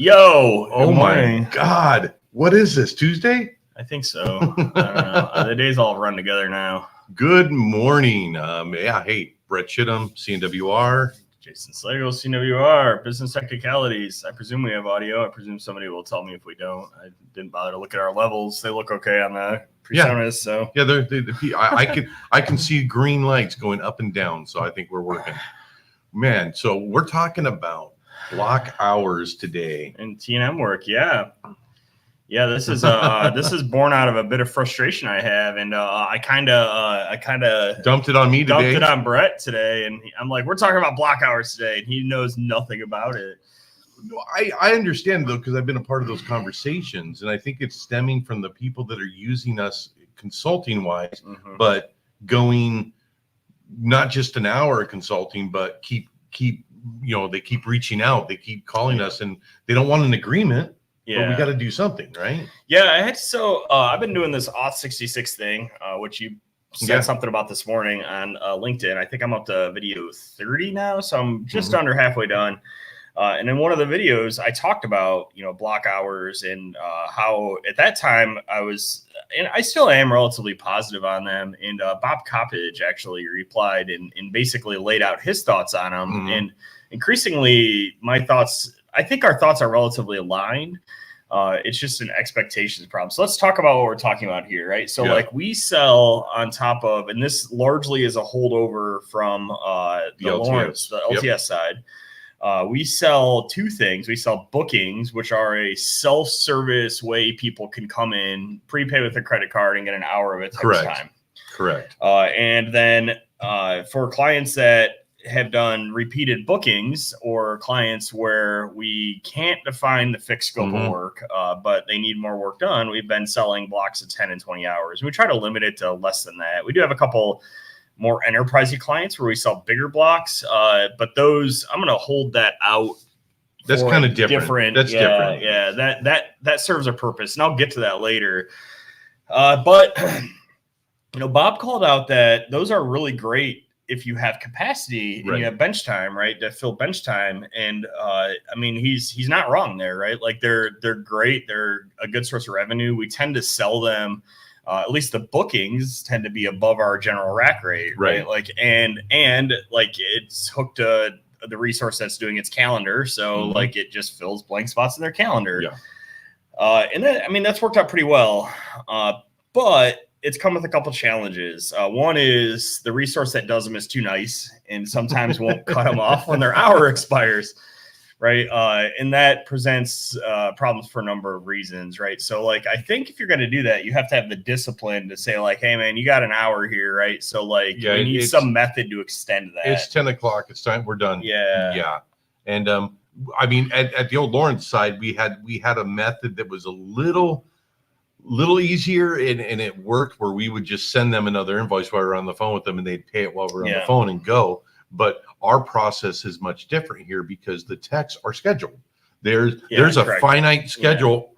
Yo, Oh good my morning. God. What is this, Tuesday? I think so. I don't know. The days all run together now. Good morning. Hey, Brett Chittum, CNWR. Jason Slagle, CWR, Business Technicalities. I presume we have audio. I presume somebody will tell me if we don't. I didn't bother to look at our levels. They look okay on the personas. So I can see green lights going up and down, so I think we're working. Man, so we're talking about block hours today. And T&M work, yeah. This is born out of a bit of frustration I have, and I kind of dumped it on me today. Dumped it on Brett today, and I'm like, we're talking about block hours today, and he knows nothing about it. I understand though, because I've been a part of those conversations, and I think it's stemming from the people that are using us consulting wise, but going not just an hour of consulting, but keep they keep reaching out, they keep calling us, and they don't want an agreement. But we got to do something, right? Yeah, I've been doing this Auth 66 thing, which you said something about this morning on LinkedIn. I think I'm up to video 30 now, so I'm just under halfway done. And in one of the videos, I talked about block hours and how at that time I was, and I still am, relatively positive on them. And Bob Coppage actually replied and basically laid out his thoughts on them. And increasingly, I think our thoughts are relatively aligned. It's just an expectations problem. So let's talk about what we're talking about here, right? So like we sell on top of, and this largely is a holdover from the Lawrence, the LTS side. We sell two things. We sell bookings, which are a self-service way people can come in, prepay with a credit card, and get an hour of it next time. Correct. And then for clients that have done repeated bookings, or clients where we can't define the fixed scope of work, but they need more work done, we've been selling blocks of 10 and 20 hours. We try to limit it to less than that. We do have a couple more enterprisey clients where we sell bigger blocks, but those, I'm going to hold that out. That's kind of different. That's different. Yeah, that serves a purpose, and I'll get to that later. But Bob called out that those are really great if you have capacity and you have bench time, right, to fill bench time. And he's not wrong there, right? Like they're great. They're a good source of revenue. We tend to sell them. At least the bookings tend to be above our general rack rate, right? Like, and like it's hooked to the resource that's doing its calendar. So like it just fills blank spots in their calendar. And that's worked out pretty well. But it's come with a couple challenges. One is the resource that does them is too nice and sometimes won't cut them off when their hour expires, right? And that presents problems for a number of reasons, right? So, like, I think if you're going to do that, you have to have the discipline to say, like, hey, man, you got an hour here, right? So, like, we need some method to extend that. It's 10 o'clock. It's time. We're done. Yeah. And, at the old Lawrence side, we had a method that was a little easier, and it worked, where we would just send them another invoice while we're on the phone with them, and they'd pay it while we're on the phone and go. But our process is much different here because the techs are scheduled. There's a finite schedule.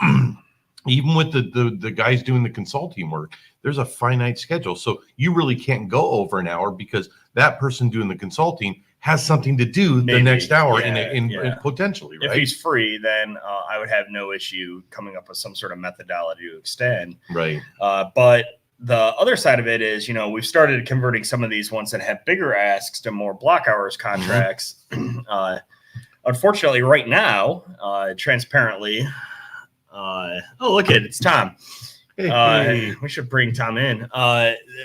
Even with the guys doing the consulting work, there's a finite schedule. So you really can't go over an hour because that person doing the consulting has something to do the next hour and potentially, right? If he's free, then I would have no issue coming up with some sort of methodology to extend. Right. But the other side of it is, we've started converting some of these ones that have bigger asks to more block hours contracts. Unfortunately, right now, transparently, look at it, it's Tom. Hey. We should bring Tom in.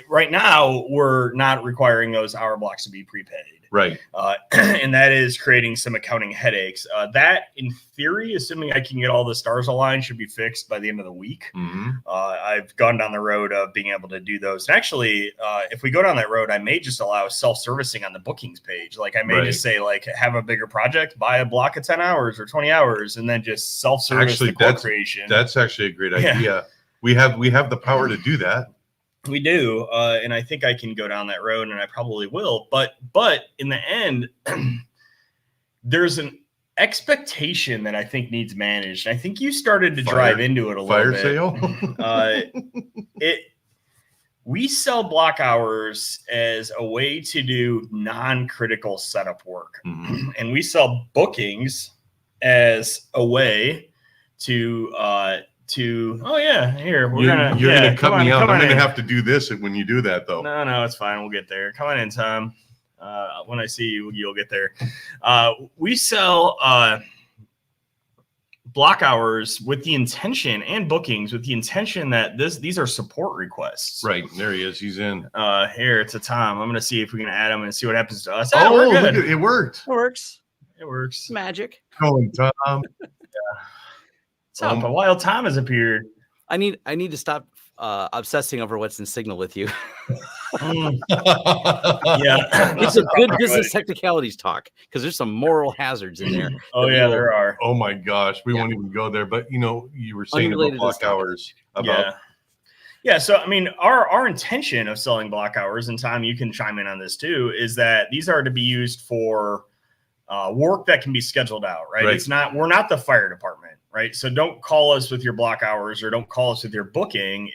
Right now, we're not requiring those hour blocks to be prepaid. Right. And that is creating some accounting headaches. That, in theory, assuming I can get all the stars aligned, should be fixed by the end of the week. I've gone down the road of being able to do those. And actually, if we go down that road, I may just allow self-servicing on the bookings page. Like I may just say, like, have a bigger project, buy a block of 10 hours or 20 hours, and then just self-service the core creation. That's actually a great idea. We have the power to do that. We do, and I think I can go down that road, and I probably will. But in the end, there's an expectation that I think needs managed. I think you started to drive into it a little bit. Fire sale. We sell block hours as a way to do non-critical setup work, and we sell bookings as a way to you're gonna cut me out. I'm gonna have to do this when you do that, though. No, it's fine. We'll get there. Come on in, Tom. When I see you, you'll get there. We sell block hours with the intention, and bookings with the intention that these are support requests. Right, there he is. He's in. Here, it's a Tom. I'm gonna see if we can add him and see what happens to us. Oh, we're good. Look, it worked. It works. Magic. Oh, Tom. What's up? A wild Tom has appeared. I need to stop obsessing over what's in Signal with you. Yeah, it's a good business technicalities talk because there's some moral hazards in there. Oh yeah, there are. Oh my gosh, we won't even go there. But you were saying about block hours. Yeah. So I mean, our intention of selling block hours, and Tom, you can chime in on this too, is that these are to be used for work that can be scheduled out. Right? It's not. We're not the fire department. Right. So don't call us with your block hours, or don't call us with your booking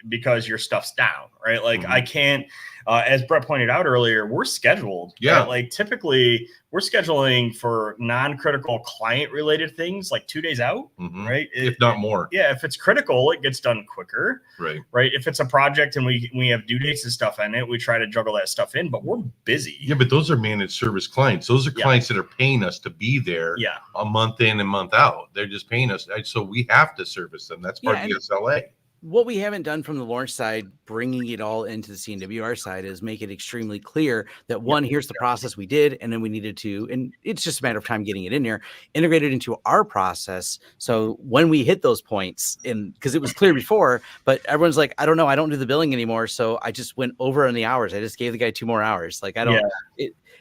because your stuff's down. Right. Like I can't, as Brett pointed out earlier, we're scheduled. Yeah. Right? Like typically we're scheduling for non-critical client related things like 2 days out. Right. If not more. Yeah. If it's critical, it gets done quicker. Right. Right. If it's a project and we have due dates and stuff in it, we try to juggle that stuff in, but we're busy. Yeah. But those are managed service clients. Those are clients that are paying us to be there a month in and month out. They're just paying us. So we have to service them. That's part of the SLA. What we haven't done from the Lawrence side, bringing it all into the CNWR side, is make it extremely clear that here's the process we did, and then we needed to, and it's just a matter of time getting it in there, integrate it into our process. So when we hit those points, because it was clear before, but everyone's like, I don't know, I don't do the billing anymore, so I just went over on the hours. I just gave the guy 2 more hours. Like I don't.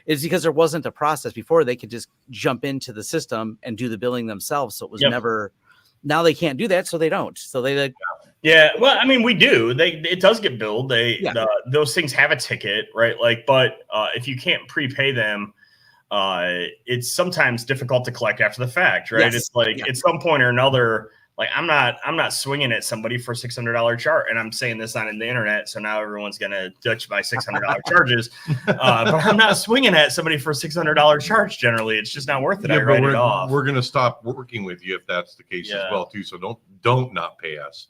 It's because there wasn't a process before. They could just jump into the system and do the billing themselves. So it was never. Now they can't do that, so they don't. So they. Yeah, well, I mean, we do. It does get billed. Those things have a ticket, right? Like, but if you can't prepay them, it's sometimes difficult to collect after the fact, right? It's like at some point or another, like I'm not swinging at somebody for $600 chart, and I'm saying this on the internet, so now everyone's gonna judge my $600 charges. But I'm not swinging at somebody for $600 charge. Generally, it's just not worth it. I write it off. We're gonna stop working with you if that's the case as well too. So don't not pay us.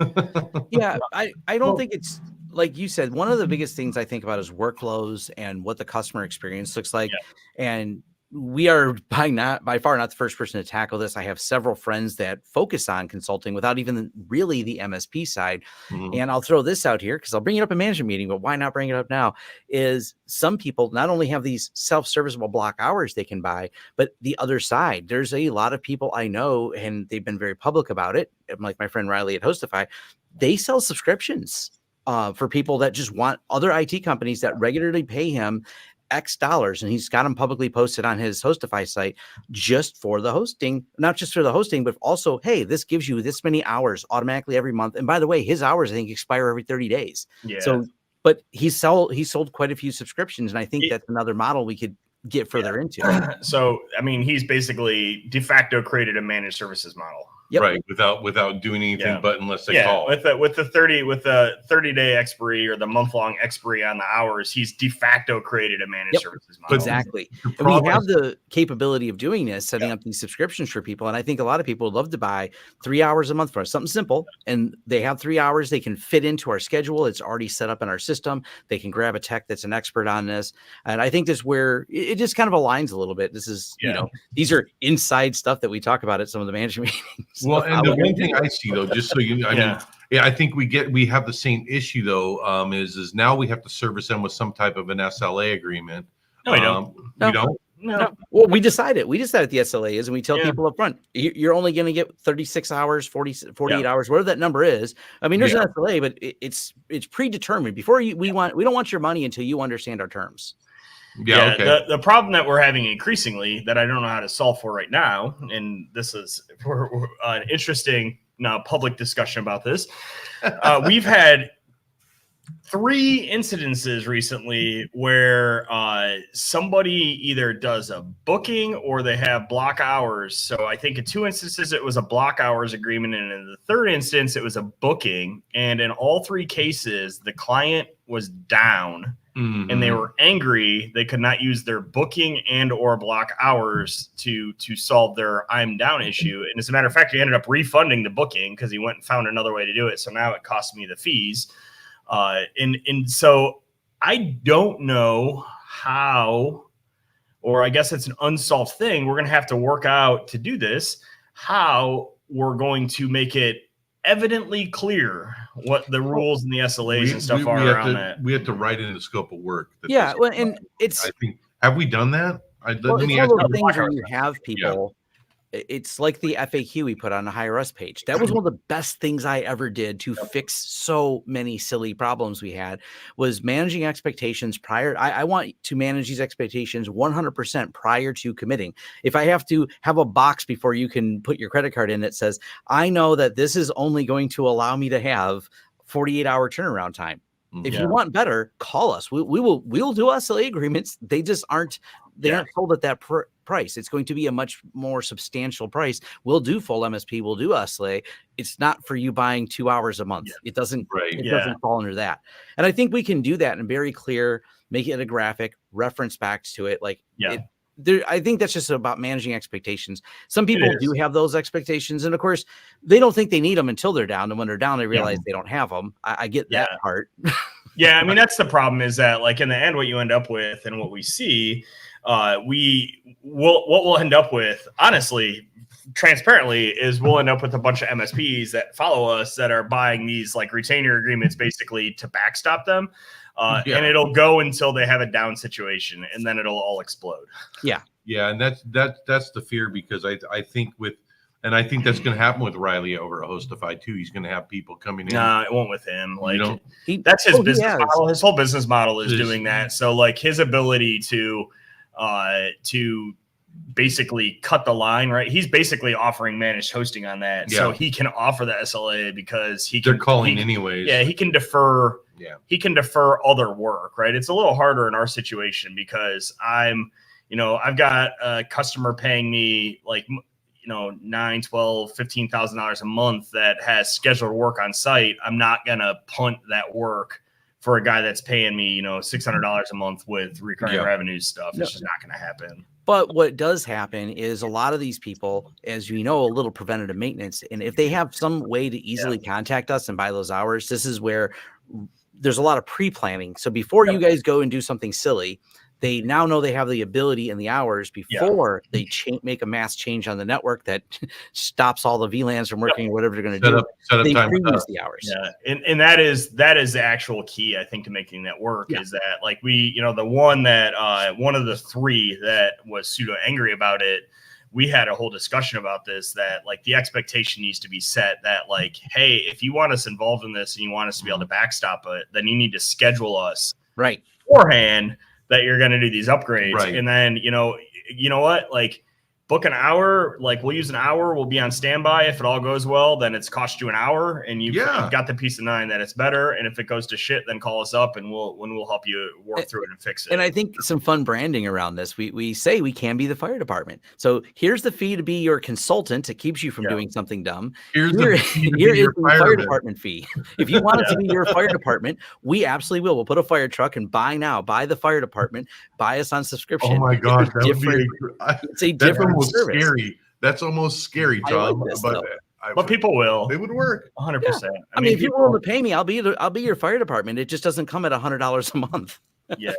I don't think it's like you said. One of the biggest things I think about is workflows and what the customer experience looks like. And we are by far not the first person to tackle this. I have several friends that focus on consulting without even really the MSP side. And I'll throw this out here because I'll bring it up in management meeting, but why not bring it up now? Is some people not only have these self-serviceable block hours they can buy, but the other side, there's a lot of people I know, and they've been very public about it. Like my friend Riley at HostiFi, they sell subscriptions for people that just want other IT companies that regularly pay him X dollars, and he's got them publicly posted on his HostiFi site just for the hosting, not just for the hosting, but also, hey, this gives you this many hours automatically every month. And by the way, his hours, I think, expire every 30 days. So, but he sold quite a few subscriptions, and I think that's another model we could get further into. So, I mean, he's basically de facto created a managed services model. Right, without doing anything but unless they call. With the 30-day expiry or the month-long expiry on the hours, he's de facto created a managed services model. Exactly. And we have the capability of doing this, setting up these subscriptions for people. And I think a lot of people would love to buy 3 hours a month for us, something simple. And they have 3 hours they can fit into our schedule. It's already set up in our system. They can grab a tech that's an expert on this. And I think this is where it just kind of aligns a little bit. This is, these are inside stuff that we talk about at some of the management meetings. Well, and the one thing I see though, just so you know, I mean, I think we have the same issue though, is now we have to service them with some type of an SLA agreement. No, we don't. We don't? No. Well, we decided the SLA is, and we tell people up front, you're only going to get 36 hours, 48 hours, whatever that number is. I mean, there's an SLA, but it's predetermined. Before we don't want your money until you understand our terms. The problem that we're having increasingly that I don't know how to solve for right now, and this is we're an interesting public discussion about this. We've had 3 incidences recently where somebody either does a booking or they have block hours. So I think in 2 instances it was a block hours agreement, and in the 3rd instance it was a booking. And in all 3 cases, the client was down and they were angry they could not use their booking and or block hours to solve their I'm down issue. And as a matter of fact, he ended up refunding the booking because he went and found another way to do it. So now it cost me the fees. And so I don't know how, or I guess it's an unsolved thing. We're going to have to work out to do this, how we're going to make it evidently clear what the rules and the SLAs and stuff are around that. We have to write in the scope of work. Yeah, well, and it's. I think, have we done that? It's one of those things where you have people. It's like the FAQ we put on the Hire Us page. That was one of the best things I ever did to fix so many silly problems we had, was managing expectations prior. I want to manage these expectations 100% prior to committing. If I have to have a box before you can put your credit card in that says, I know that this is only going to allow me to have 48-hour turnaround time. If you want better, call us. We'll do SLA agreements. They just aren't. They aren't sold at that price. It's going to be a much more substantial price. We'll do full MSP. We'll do SLA. It's not for you buying 2 hours a month. It doesn't. It doesn't fall under that. And I think we can do that and very clear. Make it a graphic. Reference back to it. I think that's just about managing expectations. Some people do have those expectations, and of course, they don't think they need them until they're down. And when they're down, they realize they don't have them. I get that part. Yeah, I mean, that's the problem. Is that, like, in the end, what you end up with and what we see, what we'll end up with, honestly, transparently, is we'll end up with a bunch of MSPs that follow us that are buying these like retainer agreements basically to backstop them. And it'll go until they have a down situation, and then it'll all explode. Yeah, and that's the fear, because I think I think that's going to happen with Riley over at HostiFi too. He's going to have people coming in. Nah, it won't with him. Like, that's his business model. His whole business model is doing that. So, like, his ability to basically cut the line, right? He's basically offering managed hosting on that, so he can offer the SLA because they're calling anyways. Yeah, he can defer. Yeah, he can defer other work, right? It's a little harder in our situation because I've got a customer paying me like, $9,000, $12,000, $15,000 a month that has scheduled work on site. I'm not gonna punt that work for a guy that's paying me, $600 a month with recurring revenue stuff. It's just not gonna happen. But what does happen is a lot of these people, as you know, a little preventative maintenance. And if they have some way to easily contact us and buy those hours, this is where there's a lot of pre-planning. So before you guys go and do something silly, they now know they have the ability and the hours before they make a mass change on the network that stops all the VLANs from working or whatever they're going to do. They preuse the hours. Yeah, and that is the actual key, I think, to making that work. Is that, like, we, the one that one of the three that was pseudo angry about it, we had a whole discussion about this, that, like, the expectation needs to be set that, like, hey, if you want us involved in this and you want us to be able to backstop it, then you need to schedule us beforehand that you're going to do these upgrades. Right. And then, you know what, like, book an hour, like, we'll use an hour, we'll be on standby. If it all goes well, then it's cost you an hour, and you've got the peace of mind that it's better. And if it goes to shit, then call us up and we'll help you work through it and fix it. And I think some fun branding around this. We say we can be the fire department. So here's the fee to be your consultant. It keeps you from doing something dumb. Here is the fire department fee. If you want it to be your fire department, we absolutely will. We'll put a fire truck and buy the fire department, buy us on subscription. Oh my God. It's a different service. Scary. That's almost scary, John. But people will. They would work 100%. Yeah. I mean, if you're willing to pay me, I'll be your fire department. It just doesn't come at $100 a month. Yeah.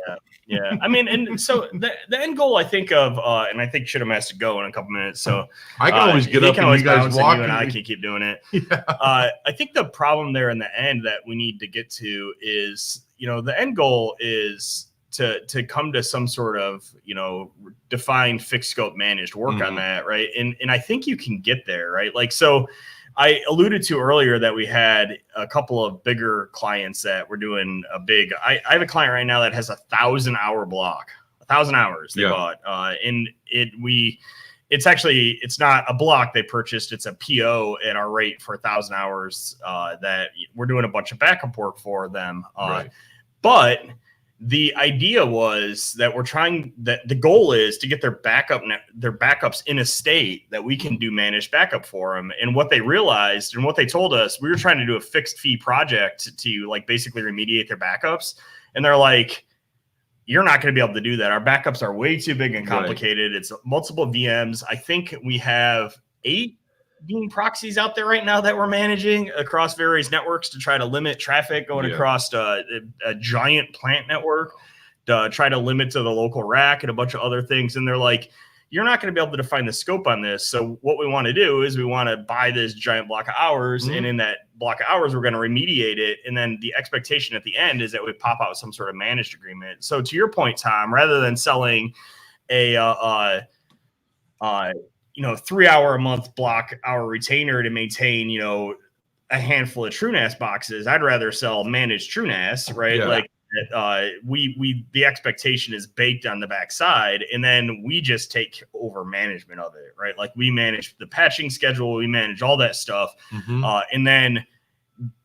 I mean, and so the end goal, I think of, and I think Shittum has to go in a couple minutes. So I can always get up and you guys walk, and I can keep doing it. I think the problem there in the end that we need to get to is, the end goal is to come to some sort of, defined fixed scope managed work on that. Right. And I think you can get there. Right. Like, so I alluded to earlier that we had a couple of bigger clients that were doing a big, I have a client right now that has 1,000-hour block, 1,000 hours they bought. And it's not a block they purchased. It's a PO at our rate for 1,000 hours that we're doing a bunch of backup work for them. But the idea was that the goal is to get their backups in a state that we can do managed backup for them. And what they realized and what they told us, we were trying to do a fixed fee project to like basically remediate their backups. And they're like, you're not going to be able to do that. Our backups are way too big and complicated. Right. It's multiple VMs. I think we have 8 Veeam proxies out there right now that we're managing across various networks to try to limit traffic going across a giant plant network, to try to limit to the local rack and a bunch of other things. And they're like, you're not going to be able to define the scope on this. So what we want to do is we want to buy this giant block of hours. And in that block of hours, we're going to remediate it. And then the expectation at the end is that we pop out some sort of managed agreement. So to your point, Tom, rather than selling a 3-hour a month block hour retainer to maintain, a handful of TrueNAS boxes, I'd rather sell managed TrueNAS, right? Yeah. Like the expectation is baked on the backside, and then we just take over management of it, right? Like we manage the patching schedule, we manage all that stuff, and then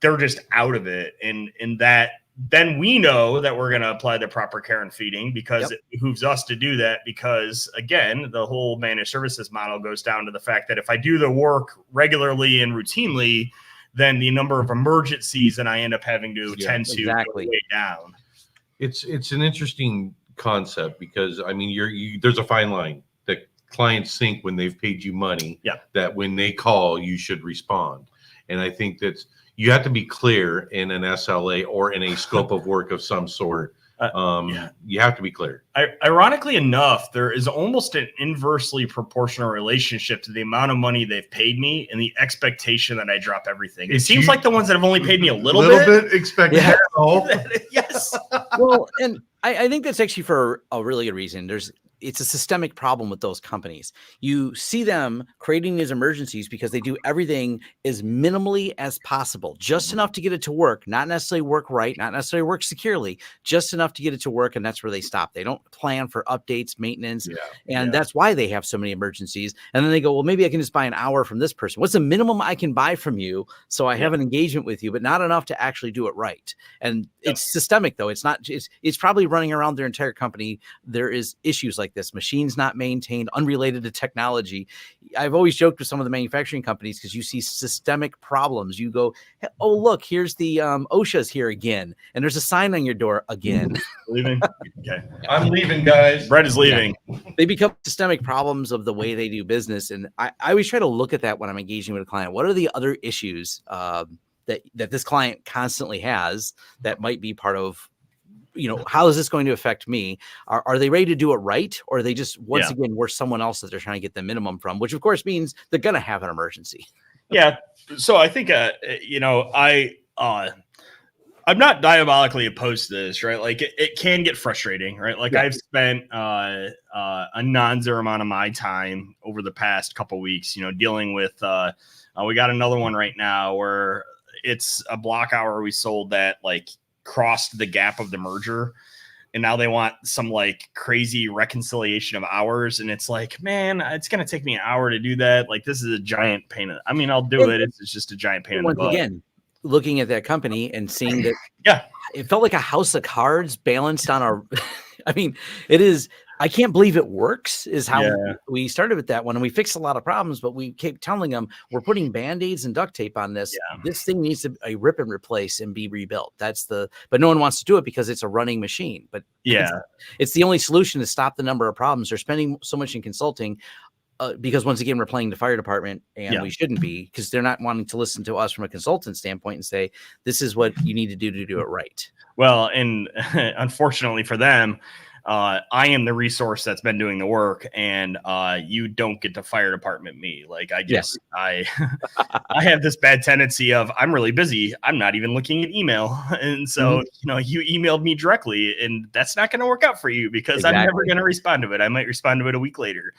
they're just out of it, and that then we know that we're going to apply the proper care and feeding because it behooves us to do that. Because again, the whole managed services model goes down to the fact that if I do the work regularly and routinely, then the number of emergencies that I end up having to attend to go way down. It's an interesting concept because I mean, there's a fine line that clients think when they've paid you money that when they call, you should respond. And I think that you have to be clear in an SLA or in a scope of work of some sort. You have to be clear. Ironically enough, there is almost an inversely proportional relationship to the amount of money they've paid me and the expectation that I drop everything. It seems like the ones that have only paid me a little bit expect yes. Well, and I think that's actually for a really good reason. It's a systemic problem with those companies. You see them creating these emergencies because they do everything as minimally as possible, just enough to get it to work, not necessarily work right, not necessarily work securely, just enough to get it to work. And that's where they stop. They don't plan for updates, maintenance. And that's why they have so many emergencies. And then they go, well, maybe I can just buy an hour from this person. What's the minimum I can buy from you? So I have an engagement with you, but not enough to actually do it right. And it's systemic though. It's not, it's probably running around their entire company. There is issues like this, machines not maintained, unrelated to technology. I've always joked with some of the manufacturing companies because you see systemic problems. You go, oh, look, here's the OSHA's here again. And there's a sign on your door again. Leaving? Okay. I'm leaving, guys. Brett is leaving. Yeah. They become systemic problems of the way they do business. And I always try to look at that when I'm engaging with a client. What are the other issues that this client constantly has that might be part of, how is this going to affect me? Are they ready to do it right? Or are they just, once again, we're someone else that they're trying to get the minimum from, which of course means they're going to have an emergency. Yeah. So I think, I'm not diabolically opposed to this, right? Like it can get frustrating, right? Like I've spent a non-zero amount of my time over the past couple of weeks, dealing with, we got another one right now where it's a block hour we sold that like crossed the gap of the merger, and now they want some like crazy reconciliation of hours, and it's like, man, it's gonna take me an hour to do that. Like this is a giant pain. I'll do it. It's just a giant pain in the butt. Again, looking at that company and seeing that, it felt like a house of cards balanced on it is. I can't believe it works is how we started with that one. And we fixed a lot of problems, but we kept telling them we're putting Band-Aids and duct tape on this. Yeah. This thing needs to rip and replace and be rebuilt. But no one wants to do it because it's a running machine. But it's the only solution to stop the number of problems. They're spending so much in consulting because once again, we're playing the fire department and we shouldn't be, because they're not wanting to listen to us from a consultant standpoint and say, this is what you need to do it right. Well, and unfortunately for them, I am the resource that's been doing the work, and you don't get to fire department me. Like I have this bad tendency of I'm really busy. I'm not even looking at email. And so, you emailed me directly, and that's not going to work out for you because I'm never going to respond to it. I might respond to it a week later.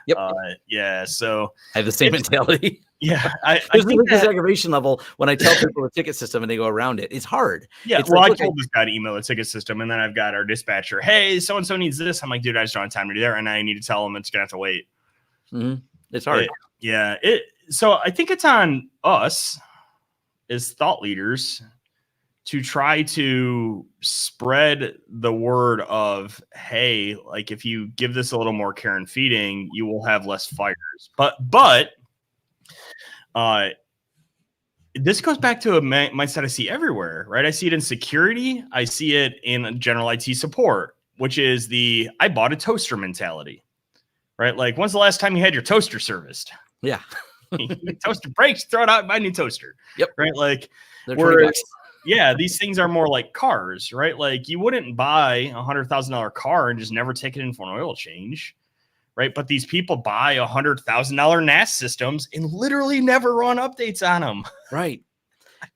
Yep. So I have the same mentality. Yeah. There's this aggravation level when I tell people a ticket system and they go around it. It's hard. Yeah. Well, I told this guy to email a ticket system, and then I've got our dispatcher. Hey, so-and-so needs this. I'm like, dude, I just don't have time to do that. And I need to tell them it's going to have to wait. It's hard. So I think it's on us as thought leaders to try to spread the word of, hey, like if you give this a little more care and feeding, you will have less fires. But this goes back to a mindset I see everywhere, right? I see it in security. I see it in general IT support. which is I bought a toaster mentality, right? Like, when's the last time you had your toaster serviced? Yeah. Toaster breaks, throw it out and buy a new toaster. Yep. Right. Like, whereas, yeah, these things are more like cars, right? Like, you wouldn't buy $100,000 car and just never take it in for an oil change. Right. But these people buy $100,000 NAS systems and literally never run updates on them. Right.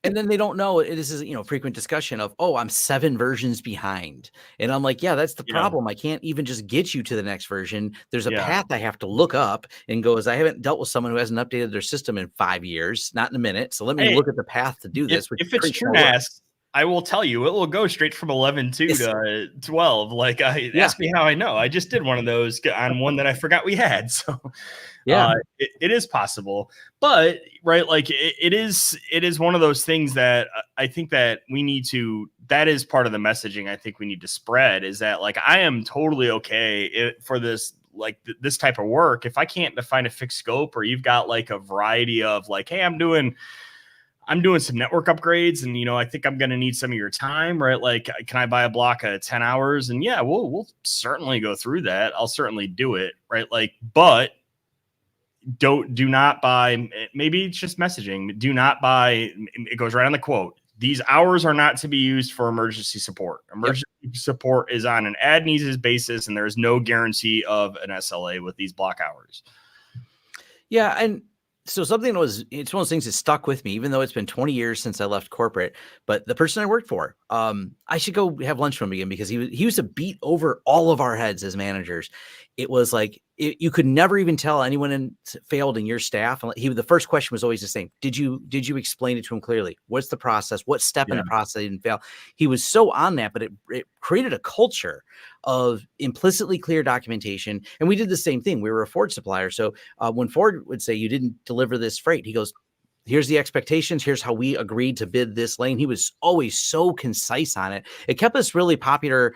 And then they don't know this is, frequent discussion of, oh, I'm 7 versions behind. And I'm like, yeah, that's the problem. I can't even just get you to the next version. There's a path I have to look up and go, as I haven't dealt with someone who hasn't updated their system in 5 years, not in a minute. So let me look at the path to do this. If it's true NAS, I will tell you, it will go straight from 11.2 to 12. Like, ask me how I know. I just did one of those on one that I forgot we had. So it is possible, but right. Like, it is one of those things that I think that we need to, that is part of the messaging I think we need to spread, is that, like, I am totally okay for this, like this type of work. If I can't define a fixed scope, or you've got like a variety of like, hey, I'm doing some network upgrades and, I think I'm going to need some of your time, right? Like, can I buy a block of 10 hours? And yeah, we'll certainly go through that. I'll certainly do it. Right. Like, but do not buy, maybe it's just messaging. Do not buy, it goes right on the quote. These hours are not to be used for emergency support. Emergency support is on an as-needed basis, and there's no guarantee of an SLA with these block hours. Yeah. And so it's one of those things that stuck with me, even though it's been 20 years since I left corporate. But the person I worked for, I should go have lunch with him again, because he used to beat over all of our heads as managers. It was like, you could never even tell anyone failed in your staff. And the first question was always the same. Did you explain it to him clearly? What's the process? What step in the process didn't fail? He was so on that, but it created a culture of implicitly clear documentation. And we did the same thing. We were a Ford supplier. So when Ford would say, you didn't deliver this freight, he goes, here's the expectations. Here's how we agreed to bid this lane. He was always so concise on it. It kept us really popular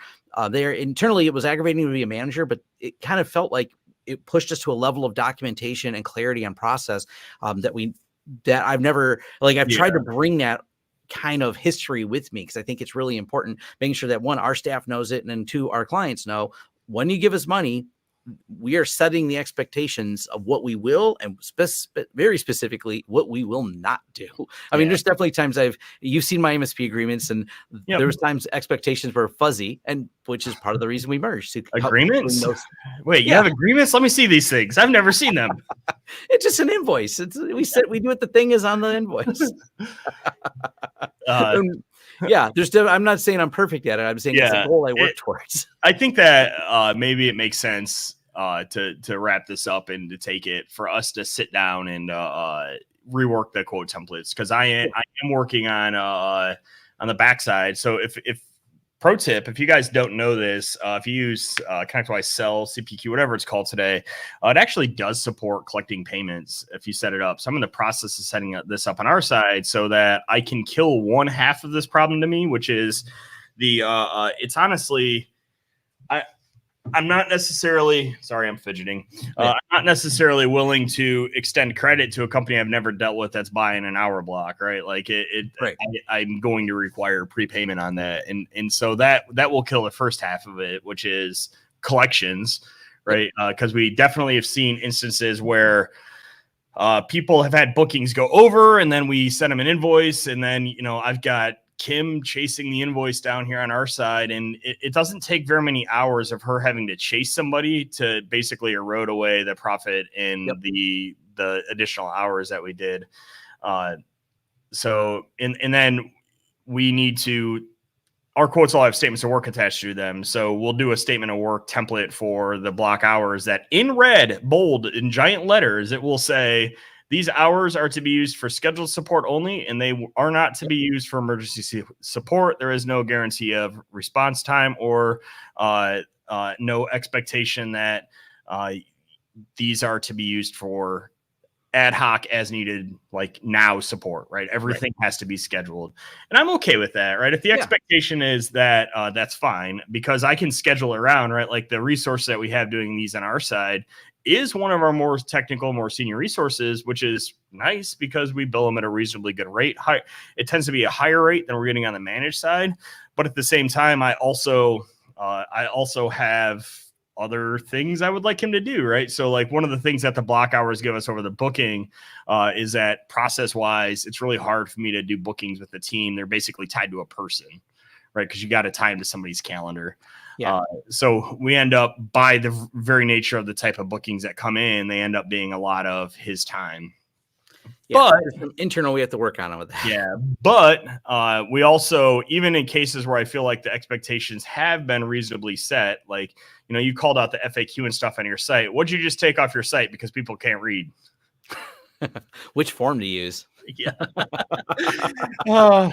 there. Internally, it was aggravating to be a manager, but it kind of felt like it pushed us to a level of documentation and clarity on process that I've never, like, I've tried to bring that kind of history with me, because I think it's really important, making sure that, one, our staff knows it, and then 2, our clients know, when you give us money, we are setting the expectations of what we will, and very specifically what we will not do. I mean, there's definitely times you've seen my MSP agreements, and there was times expectations were fuzzy, and which is part of the reason we merged. Agreements? Wait, you have agreements? Let me see these things. I've never seen them. It's just an invoice. We do what the thing is on the invoice. I'm not saying I'm perfect at it. I'm saying it's a goal I work towards. I think that maybe it makes sense to wrap this up and to take it for us to sit down and rework the quote templates, because I am working on the backside. So if pro tip, if you guys don't know this, if you use ConnectWise Sell, CPQ, whatever it's called today, it actually does support collecting payments if you set it up. So I'm in the process of setting this up on our side so that I can kill one half of this problem to me, which is it's honestly, I'm not necessarily, sorry, I'm fidgeting. I'm not necessarily willing to extend credit to a company I've never dealt with that's buying an hour block, right? Like I'm going to require prepayment on that. And so that will kill the first half of it, which is collections, right? Because we definitely have seen instances where people have had bookings go over, and then we send them an invoice, and then, I've got Kim chasing the invoice down here on our side, and it doesn't take very many hours of her having to chase somebody to basically erode away the profit in the additional hours that we did. So then we need to, our quotes all have statements of work attached to them. So we'll do a statement of work template for the block hours that, in red, bold, in giant letters, it will say, these hours are to be used for scheduled support only, and they are not to be used for emergency support. There is no guarantee of response time or no expectation that these are to be used for ad hoc as needed, like now support, right? Everything has to be scheduled. And I'm okay with that, right? If the expectation is that that's fine, because I can schedule around, right? Like the resource that we have doing these on our side is one of our more technical, more senior resources, which is nice because we bill them at a reasonably good rate. It tends to be a higher rate than we're getting on the managed side. But at the same time, I also I also have other things I would like him to do, right? So like one of the things that the block hours give us over the booking is that process wise, it's really hard for me to do bookings with the team. They're basically tied to a person, right? Because you got to tie them to somebody's calendar. Yeah. So we end up, by the very nature of the type of bookings that come in, they end up being a lot of his time. Yeah, but some internal we have to work on with that. Yeah, but we also, even in cases where I feel like the expectations have been reasonably set, like, you know, you called out the FAQ and stuff on your site. What'd you just take off your site because people can't read? Which form to use? Yeah. Oh,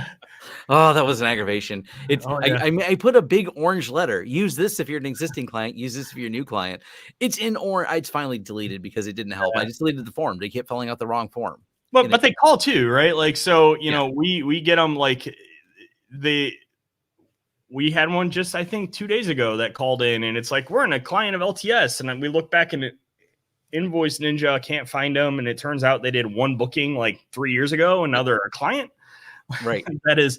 that was an aggravation. I put a big orange letter. Use this if you're an existing client. Use this if you're a new client. It's in orange. It's finally deleted because it didn't help. I just deleted the form. They kept filling out the wrong form. But they call too, right? Like, so, you know, we get them like we had one just, I think 2 days ago that called in and it's like, we're in a client of LTS. And then we look back and Invoice Ninja can't find them. And it turns out they did one booking like 3 years ago, and now they're a client. Right. That is,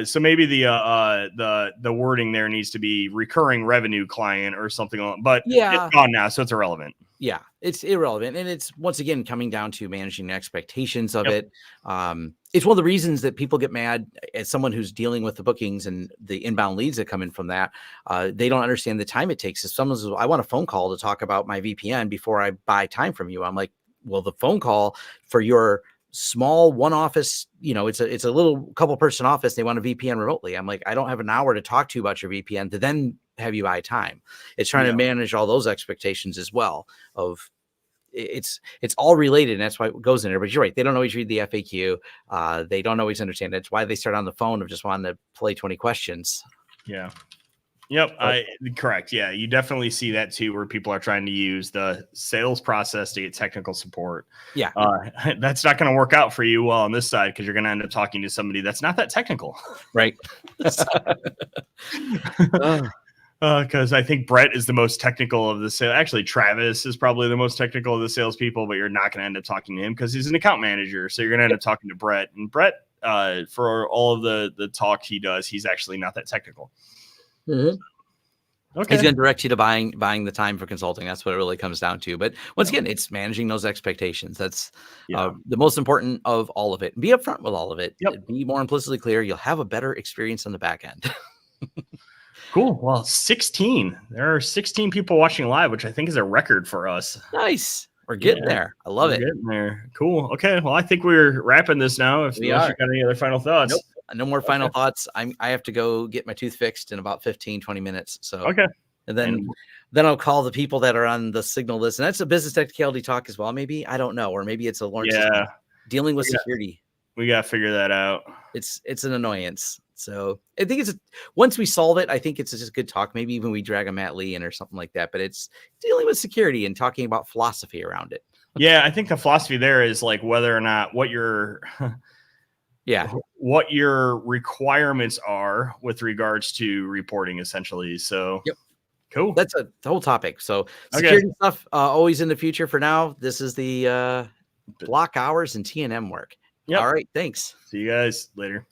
so maybe the wording there needs to be recurring revenue client or something, but it's gone now. So it's irrelevant. Yeah, it's irrelevant. And it's, once again, coming down to managing the expectations of it. It's one of the reasons that people get mad as someone who's dealing with the bookings and the inbound leads that come in from that. They don't understand the time it takes. If someone says, I want a phone call to talk about my VPN before I buy time from you, I'm like, well, the phone call for your small one office, you know, it's a little couple person office. They want a VPN remotely. I'm like, I don't have an hour to talk to you about your VPN to then have you buy time. It's trying to manage all those expectations as well. Of it's all related, and that's why it goes in there. But you're right, they don't always read the FAQ. They don't always understand. That's why they start on the phone of just wanting to play 20 questions. Yeah. Yep. Correct. Yeah. You definitely see that too, where people are trying to use the sales process to get technical support. Yeah. That's not going to work out for you well on this side, because you're going to end up talking to somebody that's not that technical. Right. Because I think Brett is the most technical of the sale. Actually, Travis is probably the most technical of the salespeople, but you're not going to end up talking to him because he's an account manager. So you're going to end up talking to Brett. And Brett, for all of the talk he does, he's actually not that technical. Mm-hmm. Okay. He's going to direct you to buying the time for consulting. That's what it really comes down to. But once again, it's managing those expectations. That's the most important of all of it. Be upfront with all of it. Yep. Be more implicitly clear. You'll have a better experience on the back end. Cool. Well, 16. There are 16 people watching live, which I think is a record for us. Nice. We're getting there. I love it. Getting there. Cool. Okay. Well, I think we're wrapping this now. If you got any other final thoughts. Nope. No more final thoughts. I have to go get my tooth fixed in about 15, 20 minutes. So, okay. And then I'll call the people that are on the signal list. And that's a business technicality talk as well. Maybe, I don't know. Or maybe it's a Lawrence dealing with security. We got to figure that out. It's an annoyance. So I think once we solve it, I think it's just a good talk. Maybe even we drag a Matt Lee in or something like that, but it's dealing with security and talking about philosophy around it. Yeah. I think the philosophy there is like whether or not what your requirements are with regards to reporting, essentially. So cool. That's the whole topic. So security stuff always in the future. For now, this is the block hours and T&M work. Yep. All right. Thanks. See you guys later.